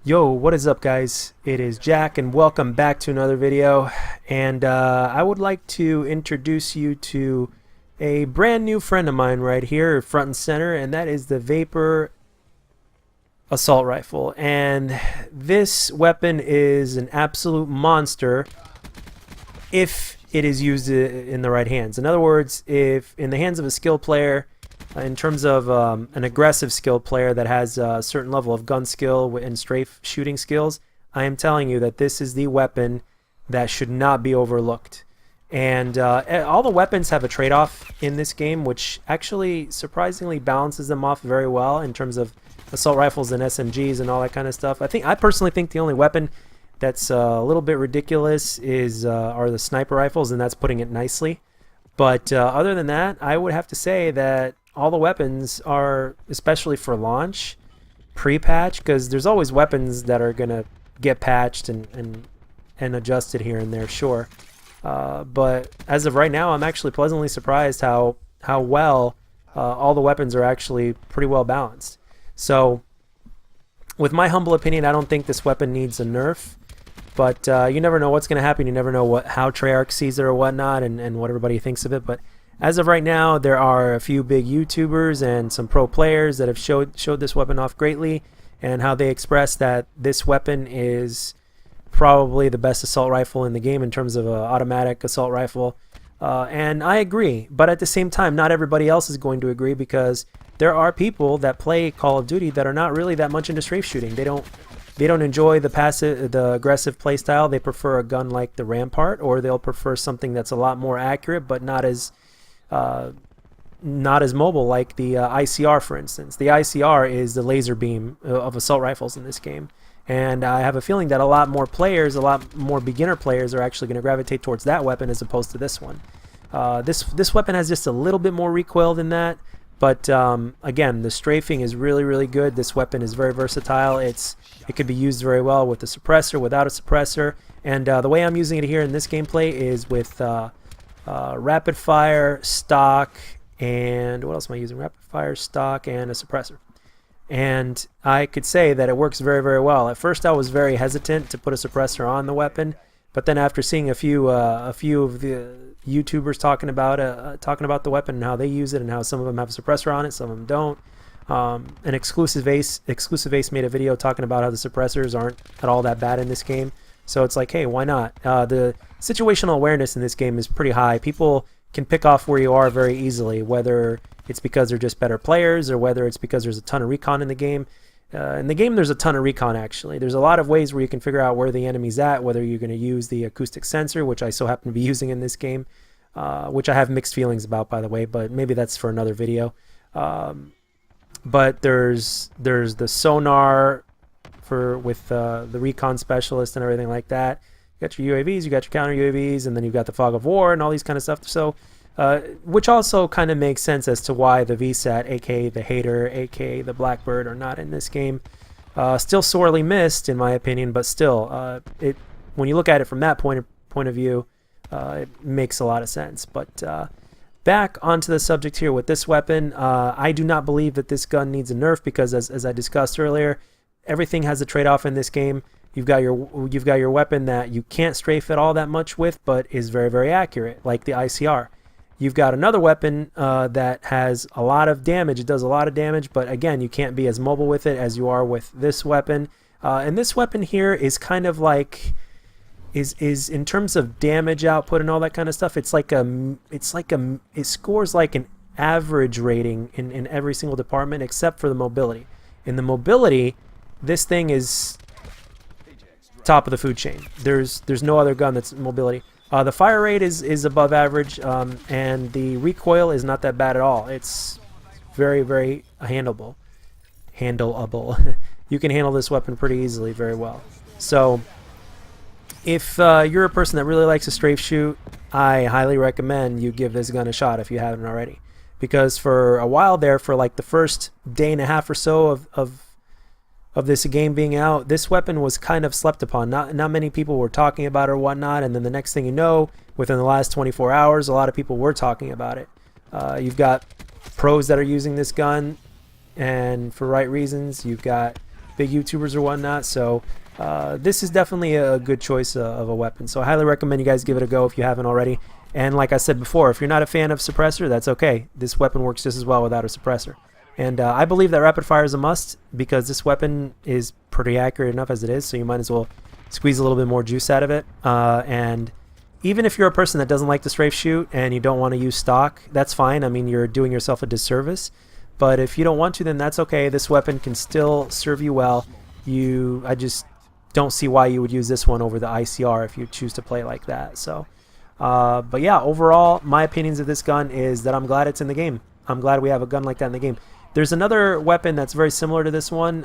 Yo, what is up, guys? It is Jack, and welcome back to another video. And I would like to introduce you to a brand new friend of mine right here, front and center, and that is the Vapr assault rifle. And this weapon is an absolute monster if it is used in the right hands. In other words, if in the hands of a skilled player, in terms of an aggressive skilled player that has a certain level of gun skill and strafe shooting skills, I am telling you that this is the weapon that should not be overlooked. And all the weapons have a trade-off in this game, which actually surprisingly balances them off very well in terms of assault rifles and SMGs and all that kind of stuff. I personally think the only weapon that's a little bit ridiculous are the sniper rifles, and that's putting it nicely. But other than that, I would have to say that all the weapons are, especially for launch, pre-patch, because there's always weapons that are gonna get patched and adjusted here and there, sure. But as of right now, I'm actually pleasantly surprised how well all the weapons are actually pretty well balanced. So, with my humble opinion, I don't think this weapon needs a nerf. But you never know what's going to happen. You never know how Treyarch sees it or whatnot, and what everybody thinks of it. But as of right now, there are a few big YouTubers and some pro players that have showed this weapon off greatly, and how they express that this weapon is probably the best assault rifle in the game in terms of an automatic assault rifle. And I agree, but at the same time, not everybody else is going to agree, because there are people that play Call of Duty that are not really that much into strafe shooting. They don't enjoy the aggressive playstyle. They prefer a gun like the Rampart, or they'll prefer something that's a lot more accurate but not as mobile, like the ICR, for instance. The ICR is the laser beam of assault rifles in this game, and I have a feeling that a lot more beginner players are actually going to gravitate towards that weapon as opposed to this one. This weapon has just a little bit more recoil than that, but again, the strafing is really good. This weapon is very versatile. It could be used very well with a suppressor, without a suppressor, and the way I'm using it here in this gameplay is with rapid fire, stock, and what else am I using? Rapid fire, stock, and a suppressor. And I could say that it works very well. At first I was very hesitant to put a suppressor on the weapon, but then after seeing a few of the YouTubers talking about the weapon and how they use it, and how some of them have a suppressor on it, some of them don't. An Exclusive Ace made a video talking about how the suppressors aren't at all that bad in this game. So it's like, hey, why not? The situational awareness in this game is pretty high. People can pick off where you are very easily, whether it's because they're just better players or whether it's because there's a ton of recon in the game. In the game, there's a ton of recon, actually. There's a lot of ways where you can figure out where the enemy's at, whether you're going to use the acoustic sensor, which I so happen to be using in this game, which I have mixed feelings about, by the way, but maybe that's for another video. But there's the sonar with the recon specialist and everything like that. You got your UAVs, you got your counter UAVs, and then you've got the fog of war and all these kind of stuff. So, which also kind of makes sense as to why the VSAT, aka the Hater, aka the Blackbird, are not in this game. Still sorely missed, in my opinion, but still, when you look at it from that point of view, it makes a lot of sense. But back onto the subject here with this weapon, I do not believe that this gun needs a nerf, because as I discussed earlier, everything has a trade-off in this game. You've got your weapon that you can't strafe it all that much with, but is very accurate, like the ICR. You've got another weapon that has a lot of damage. It does a lot of damage, but again, you can't be as mobile with it as you are with this weapon. And this weapon here is kind of like is in terms of damage output and all that kind of stuff. It scores like an average rating in every single department except for the mobility. In the mobility, this thing is top of the food chain. There's no other gun that's mobility. The fire rate is above average, and the recoil is not that bad at all. It's very handleable. You can handle this weapon pretty easily, very well. So if you're a person that really likes to strafe shoot, I highly recommend you give this gun a shot if you haven't already. Because for a while there, for like the first day and a half or so of this game being out, this weapon was kind of slept upon. Not many people were talking about it or whatnot, and then the next thing you know, within the last 24 hours, a lot of people were talking about it. You've got pros that are using this gun, and for right reasons. You've got big YouTubers or whatnot. So this is definitely a good choice of a weapon. So I highly recommend you guys give it a go if you haven't already. And like I said before, if you're not a fan of suppressor, that's okay. This weapon works just as well without a suppressor. And I believe that rapid fire is a must because this weapon is pretty accurate enough as it is, so you might as well squeeze a little bit more juice out of it. And even if you're a person that doesn't like to strafe shoot and you don't want to use stock, that's fine. I mean, you're doing yourself a disservice. But if you don't want to, then that's okay. This weapon can still serve you well. I just don't see why you would use this one over the ICR if you choose to play like that. So, but yeah, overall, my opinions of this gun is that I'm glad it's in the game. I'm glad we have a gun like that in the game. There's another weapon that's very similar to this one,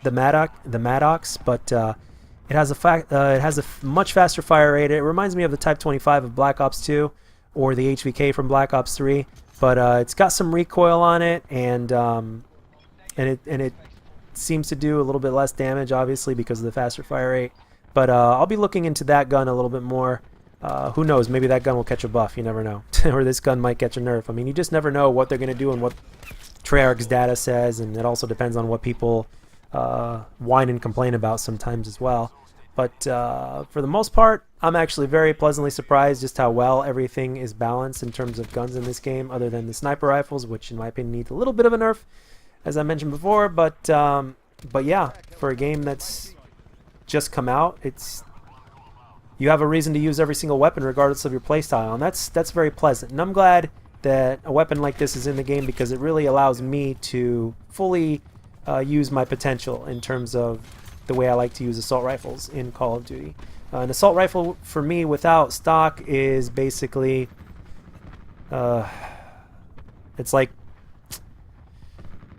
the Maddox, but it has a much faster fire rate. It reminds me of the Type 25 of Black Ops 2 or the HVK from Black Ops 3, but it's got some recoil on it, and it seems to do a little bit less damage, obviously, because of the faster fire rate. But I'll be looking into that gun a little bit more. Who knows? Maybe that gun will catch a buff. You never know. Or this gun might catch a nerf. I mean, you just never know what they're going to do and what Treyarch's data says, and it also depends on what people whine and complain about sometimes as well. But for the most part, I'm actually very pleasantly surprised just how well everything is balanced in terms of guns in this game, other than the sniper rifles, which in my opinion need a little bit of a nerf, as I mentioned before. But yeah, for a game that's just come out, you have a reason to use every single weapon regardless of your playstyle, and that's very pleasant. And I'm glad that a weapon like this is in the game because it really allows me to fully use my potential in terms of the way I like to use assault rifles in Call of Duty. An assault rifle for me without stock is basically it's like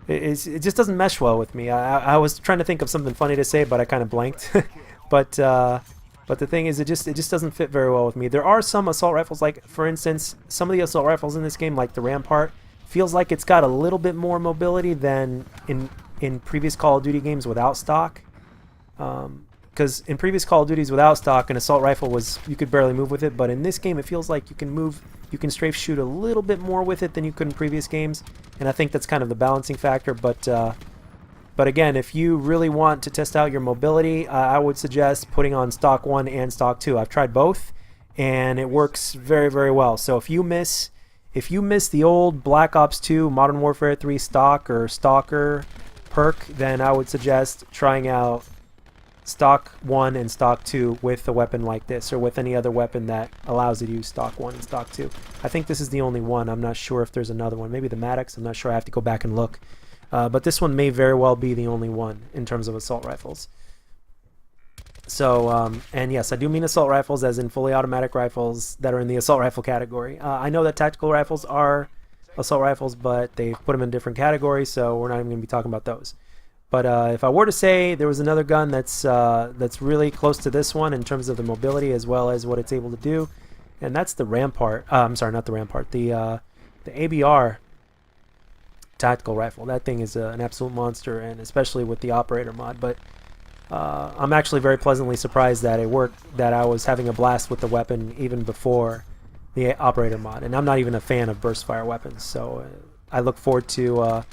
it just doesn't mesh well with me. I was trying to think of something funny to say, but I kind of blanked. But the thing is, it just doesn't fit very well with me. There are some assault rifles, like for instance, some of the assault rifles in this game, like the Rampart, feels like it's got a little bit more mobility than in previous Call of Duty games without stock. Because in previous Call of Duties without stock, an assault rifle you could barely move with it, but in this game it feels like you can strafe shoot a little bit more with it than you could in previous games, and I think that's kind of the balancing factor. But again, if you really want to test out your mobility, I would suggest putting on stock 1 and stock 2. I've tried both, and it works very, very well. So if you miss the old Black Ops 2, Modern Warfare 3 stock or stalker perk, then I would suggest trying out stock 1 and stock 2 with a weapon like this, or with any other weapon that allows you to use stock 1 and stock 2. I think this is the only one. I'm not sure if there's another one. Maybe the Maddox. I'm not sure. I have to go back and look. But this one may very well be the only one in terms of assault rifles. So, and yes, I do mean assault rifles as in fully automatic rifles that are in the assault rifle category. I know that tactical rifles are assault rifles, but they've put them in different categories, so we're not even going to be talking about those. But if I were to say there was another gun that's really close to this one in terms of the mobility as well as what it's able to do, and that's the Rampart. I'm sorry, not the Rampart. The ABR tactical rifle. That thing is an absolute monster, and especially with the operator mod. But I'm actually very pleasantly surprised that it worked, that I was having a blast with the weapon even before the operator mod, and I'm not even a fan of burst fire weapons, so I look forward to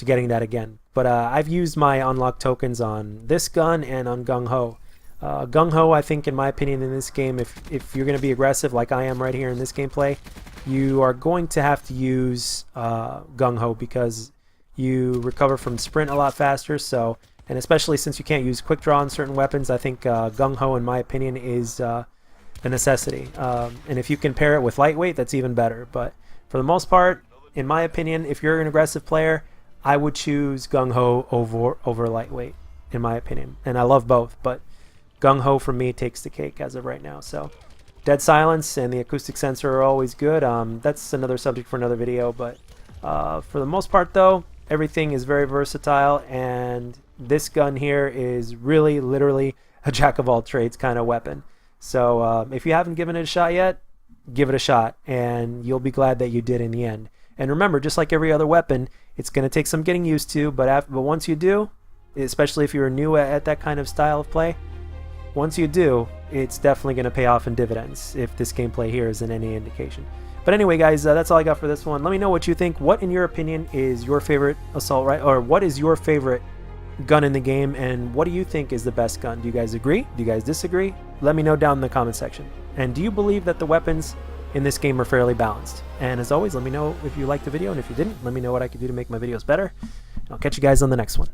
getting that again. But I've used my unlock tokens on this gun and on Gung Ho. Gung Ho, I think, in my opinion, in this game, if you're going to be aggressive like I am right here in this gameplay, you are going to have to use Gung Ho because you recover from sprint a lot faster. So, and especially since you can't use quick draw on certain weapons, I think Gung Ho, in my opinion, is a necessity. And if you can pair it with lightweight, that's even better. But for the most part, in my opinion, if you're an aggressive player, I would choose Gung Ho over lightweight, in my opinion. And I love both, but Gung Ho for me takes the cake as of right now. So dead silence and the acoustic sensor are always good. That's another subject for another video, but for the most part though, everything is very versatile, and this gun here is really literally a jack of all trades kind of weapon. So if you haven't given it a shot yet, give it a shot, and you'll be glad that you did in the end. And remember, just like every other weapon, it's going to take some getting used to, but once you do, especially if you're new at that kind of style of play, once you do, it's definitely going to pay off in dividends, if this gameplay here isn't any indication. But anyway, guys, that's all I got for this one. Let me know what you think. What, in your opinion, is your favorite assault rifle, or what is your favorite gun in the game, and what do you think is the best gun? Do you guys agree? Do you guys disagree? Let me know down in the comment section. And do you believe that the weapons in this game are fairly balanced? And as always, let me know if you liked the video, and if you didn't, let me know what I could do to make my videos better. I'll catch you guys on the next one.